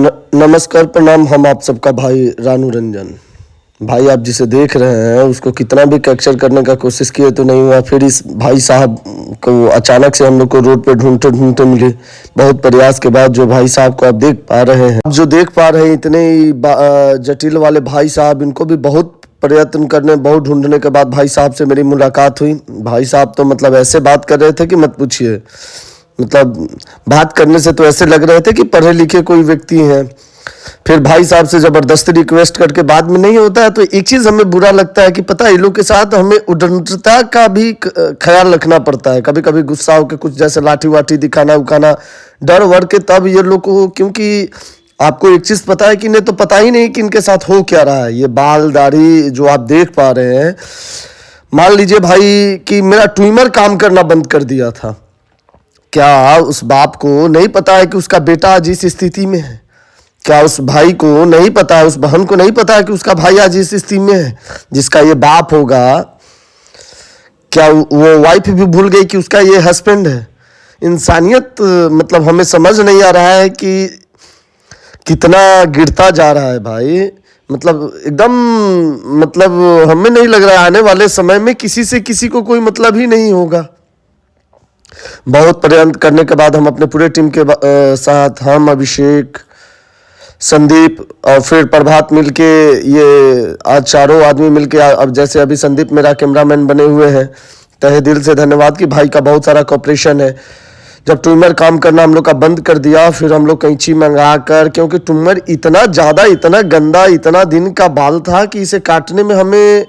नमस्कार प्रणाम। हम आप सबका भाई रानू रंजन। भाई आप जिसे देख रहे हैं उसको कितना भी कैप्चर करने का कोशिश किए तो नहीं हुआ। फिर इस भाई साहब को अचानक से हम लोग को रोड पे ढूंढते ढूंढते मिले। बहुत प्रयास के बाद जो भाई साहब को आप देख पा रहे हैं, आप जो देख पा रहे हैं इतने ही जटिल वाले भाई साहब, इनको भी बहुत प्रयत्न करने बहुत ढूंढने के बाद भाई साहब से मेरी मुलाकात हुई। भाई साहब तो मतलब ऐसे बात कर रहे थे कि मत पूछिए। मतलब बात करने से तो ऐसे लग रहे थे कि पढ़े लिखे कोई व्यक्ति हैं। फिर भाई साहब से जबरदस्ती रिक्वेस्ट करके बाद में नहीं होता है तो एक चीज हमें बुरा लगता है कि पता है, इन लोग के साथ हमें उद्दंडता का भी ख्याल रखना पड़ता है। कभी कभी गुस्सा होकर कुछ जैसे लाठी वाठी दिखाना उखाना डर वर के, तब ये लोग को, क्योंकि आपको एक चीज पता है कि इन्हें तो पता ही नहीं कि इनके साथ हो क्या रहा है। ये बाल दाढ़ी जो आप देख पा रहे हैं, मान लीजिए भाई कि मेरा ट्यूमर काम करना बंद कर दिया था। क्या उस बाप को नहीं पता है कि उसका बेटा आज इस स्थिति में है? क्या उस भाई को नहीं पता है, उस बहन को नहीं पता है कि उसका भाई आज इस स्थिति में है जिसका ये बाप होगा? क्या वो वाइफ भी भूल गई कि उसका ये हस्बैंड है? इंसानियत मतलब हमें समझ नहीं आ रहा है कि कितना गिरता जा रहा है भाई। मतलब एकदम, मतलब हमें नहीं लग रहा है आने वाले समय में किसी से किसी को कोई मतलब ही नहीं होगा। बहुत प्रयत्न करने के बाद हम अपने पूरे टीम के साथ, हम अभिषेक, संदीप और फिर प्रभात मिलके, ये आज चारों आदमी मिलके, अब जैसे अभी संदीप मेरा कैमरामैन बने हुए हैं, तहे दिल से धन्यवाद कि भाई का बहुत सारा कॉपरेशन है। जब ट्यूमर काम करना हम लोग का बंद कर दिया, फिर हम लोग कैंची मंगा कर, क्योंकि ट्यूमर इतना ज़्यादा, इतना गंदा, इतना दिन का बाल था कि इसे काटने में हमें,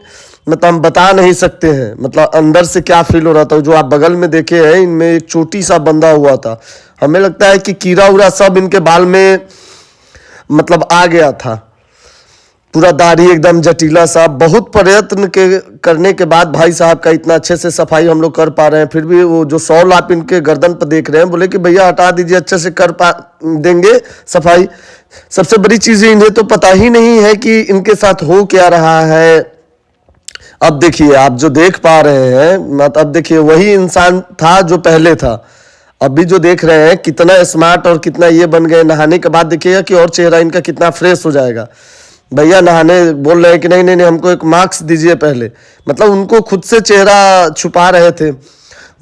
मतलब हम बता नहीं सकते हैं मतलब अंदर से क्या फील हो रहा था। जो आप बगल में देखे हैं, इनमें एक चोटी सा बंधा हुआ था। हमें लगता है कि कीड़ा उड़ा सब इनके बाल में मतलब आ गया था। पूरा दाढ़ी एकदम जटीला सा। बहुत प्रयत्न करने के बाद भाई साहब का इतना अच्छे से सफाई हम लोग कर पा रहे हैं। फिर भी वो जो सॉल आप इनके गर्दन पर देख रहे हैं, बोले कि भैया हटा दीजिए, अच्छे से कर पा देंगे सफाई। सबसे बड़ी चीज़ इन्हें तो पता ही नहीं है कि इनके साथ हो क्या रहा है। अब देखिए, आप जो देख पा रहे हैं, मतलब अब देखिए वही इंसान था जो पहले था। अभी जो देख रहे हैं कितना स्मार्ट और कितना ये बन गए। नहाने के बाद देखिएगा कि और चेहरा इनका कितना फ्रेश हो जाएगा। भैया नहाने बोल रहे हैं कि नहीं नहीं नहीं, हमको एक मास्क दीजिए पहले। मतलब उनको खुद से चेहरा छुपा रहे थे।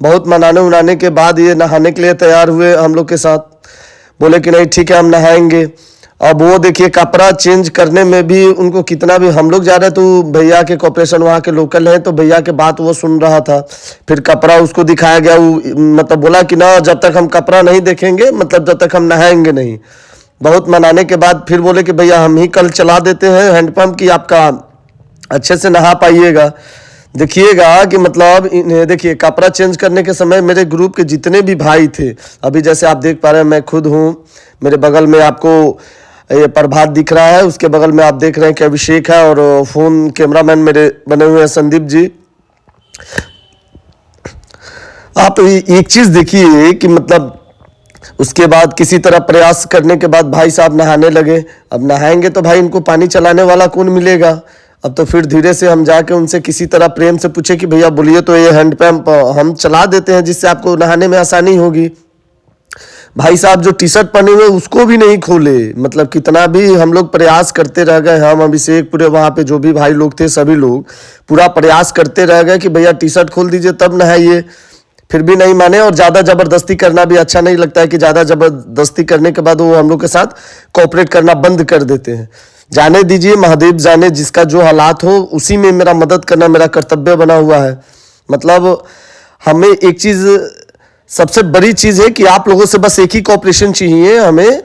बहुत मनाने उनाने के बाद ये नहाने के लिए तैयार हुए हम लोग के साथ। बोले कि नहीं ठीक है हम नहाएंगे। अब वो देखिए कपड़ा चेंज करने में भी उनको कितना भी, हम लोग जा रहे तो भैया के कॉपरेशन वहाँ के लोकल हैं तो भैया के बात वो सुन रहा था। फिर कपड़ा उसको दिखाया गया, वो मतलब बोला कि ना जब तक हम कपड़ा नहीं देखेंगे, मतलब जब तक हम नहाएंगे नहीं। बहुत मनाने के बाद फिर बोले कि भैया हम ही कल चला देते हैं हैंडपम्प की, आपका अच्छे से नहा पाइएगा। देखिएगा कि मतलब इन्हें देखिए कपड़ा चेंज करने के समय मेरे ग्रुप के जितने भी भाई थे, अभी जैसे आप देख पा रहे हैं मैं खुद हूँ, मेरे बगल में आपको ये प्रभात दिख रहा है, उसके बगल में आप देख रहे हैं कि अभिषेक है, और फोन कैमरामैन मेरे बने हुए हैं संदीप जी। आप एक चीज देखिए कि मतलब उसके बाद किसी तरह प्रयास करने के बाद भाई साहब नहाने लगे। अब नहाएंगे तो भाई इनको पानी चलाने वाला कौन मिलेगा? अब तो फिर धीरे से हम जाके उनसे किसी तरह प्रेम से पूछे कि भैया बोलिए तो ये हैंडपम्प हम चला देते हैं जिससे आपको नहाने में आसानी होगी। भाई साहब जो टी शर्ट पहने हुए उसको भी नहीं खोले। मतलब कितना भी हम लोग प्रयास करते रह गए, हम अभिषेक पूरे वहाँ पे जो भी भाई लोग थे सभी लोग पूरा प्रयास करते रह गए कि भैया टी शर्ट खोल दीजिए तब नहाइए। फिर भी नहीं माने, और ज़्यादा ज़बरदस्ती करना भी अच्छा नहीं लगता है कि ज़्यादा ज़बरदस्ती करने के बाद वो हम लोग के साथ कोऑपरेट करना बंद कर देते हैं। जाने दीजिए, महादेव जाने, जिसका जो हालात हो उसी में मेरा मदद करना मेरा कर्तव्य बना हुआ है। मतलब हमें एक चीज़, सबसे बड़ी चीज़ है कि आप लोगों से बस एक ही कोऑपरेशन चाहिए हमें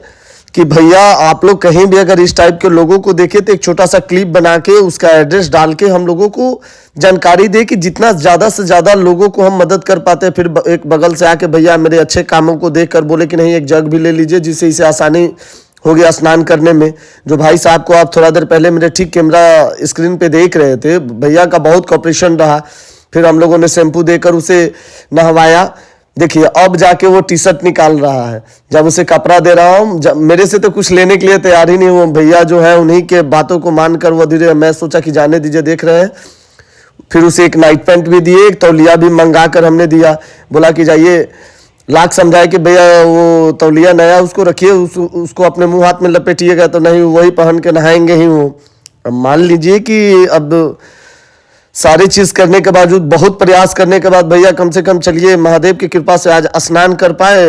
कि भैया आप लोग कहीं भी अगर इस टाइप के लोगों को देखें तो एक छोटा सा क्लिप बना के उसका एड्रेस डाल के हम लोगों को जानकारी दे कि जितना ज़्यादा से ज़्यादा लोगों को हम मदद कर पाते हैं। फिर एक बगल से आके भैया मेरे अच्छे कामों को देख कर बोले कि नहीं एक जग भी ले लीजिए जिससे इसे आसानी हो गया स्नान करने में। जो भाई साहब को आप थोड़ा देर पहले मेरे ठीक कैमरा स्क्रीन पे देख रहे थे, भैया का बहुत कॉपरेशन रहा। फिर हम लोगों ने शैम्पू देकर उसे नहवाया। देखिए अब जाके वो टी शर्ट निकाल रहा है। जब उसे कपड़ा दे रहा हूँ, मेरे से तो कुछ लेने के लिए तैयार ही नहीं हुआ। भैया जो है उन्हीं के बातों को मानकर वो धीरे, मैं सोचा कि जाने दीजिए, देख रहे हैं। फिर उसे एक नाइट पैंट भी दिए, एक तौलिया भी मंगा कर हमने दिया। बोला कि जाइए लाख समझाए कि भैया वो तौलिया नया उसको रखिए, उसको अपने मुंह हाथ में लपेटिएगा तो नहीं, वही पहन के नहाएंगे ही वो। अब मान लीजिए कि अब सारी चीज करने के बावजूद, बहुत प्रयास करने के बाद भैया कम से कम चलिए महादेव की कृपा से आज स्नान कर पाए,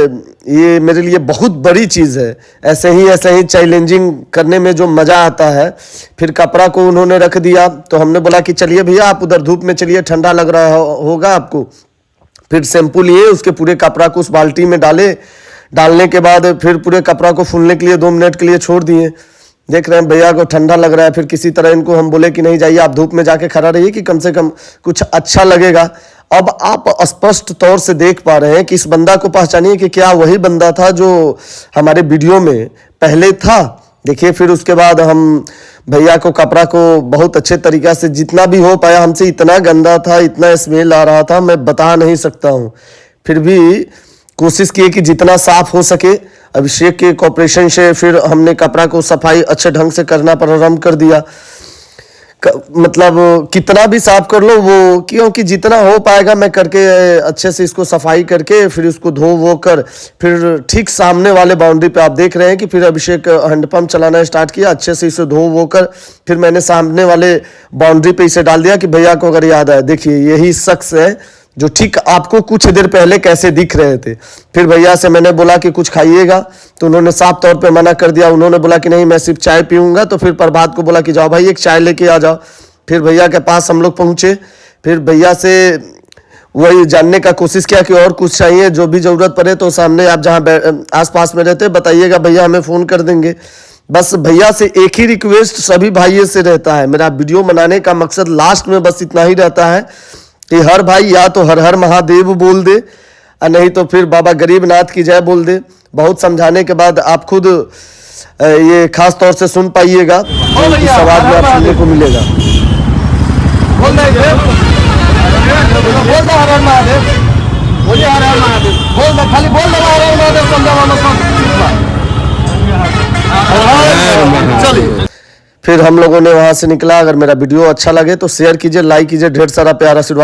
ये मेरे लिए बहुत बड़ी चीज है। ऐसे ही चैलेंजिंग करने में जो मजा आता है। फिर कपड़ा को उन्होंने रख दिया तो हमने बोला कि चलिए भैया आप उधर धूप में चलिए, ठंडा लग रहा होगा आपको। फिर शैम्पू लिए, उसके पूरे कपड़ा को उस बाल्टी में डालने के बाद फिर पूरे कपड़ा को फूलने के लिए 2 मिनट के लिए छोड़ दिए। देख रहे हैं भैया को ठंडा लग रहा है, फिर किसी तरह इनको हम बोले कि नहीं जाइए आप धूप में जाके खड़ा रहिए कि कम से कम कुछ अच्छा लगेगा। अब आप स्पष्ट तौर से देख पा रहे हैं कि इस बंदा को पहचानिए कि क्या वही बंदा था जो हमारे वीडियो में पहले था। देखिए फिर उसके बाद हम भैया को कपड़ा को बहुत अच्छे तरीक़ा से जितना भी हो पाया, हमसे इतना गंदा था, इतना स्मेल आ रहा था, मैं बता नहीं सकता हूँ। फिर भी कोशिश की कि जितना साफ हो सके। अभिषेक के कॉपरेशन से फिर हमने कपड़ा को सफाई अच्छे ढंग से करना प्रारंभ कर दिया। मतलब कितना भी साफ कर लो वो, क्योंकि जितना हो पाएगा मैं करके अच्छे से इसको सफाई करके फिर उसको धो वो कर, फिर ठीक सामने वाले बाउंड्री पे आप देख रहे हैं कि फिर अभिषेक हैंडपंप चलाना स्टार्ट किया, अच्छे से इसे धो वो कर, फिर मैंने सामने वाले बाउंड्री पे इसे डाल दिया कि भैया को अगर याद आए, देखिए यही शख्स है जो ठीक आपको कुछ देर पहले कैसे दिख रहे थे। फिर भैया से मैंने बोला कि कुछ खाइएगा तो उन्होंने साफ तौर पे मना कर दिया। उन्होंने बोला कि नहीं मैं सिर्फ चाय पीऊंगा। तो फिर प्रभात को बोला कि जाओ भाई एक चाय लेके आ जाओ। फिर भैया के पास हम लोग पहुंचे। फिर भैया से वही जानने का कोशिश किया कि और कुछ चाहिए, जो भी ज़रूरत पड़े तो सामने आप जहाँ आसपास में रहते बताइएगा, भैया हमें फ़ोन कर देंगे। बस भैया से एक ही रिक्वेस्ट सभी भाइयों से रहता है, मेरा वीडियो बनाने का मकसद लास्ट में बस इतना ही रहता है कि हर भाई या तो हर हर महादेव बोल दे और नहीं तो फिर बाबा गरीबनाथ की जय बोल दे। बहुत समझाने के बाद आप खुद ये खास तौर से सुन पाइएगा, सवाल में आप सुनने को मिलेगा। चलिए फिर हम लोगों ने वहां से निकला। अगर मेरा वीडियो अच्छा लगे तो शेयर कीजिए, लाइक कीजिए, ढेर सारा प्यार आशीर्वाद।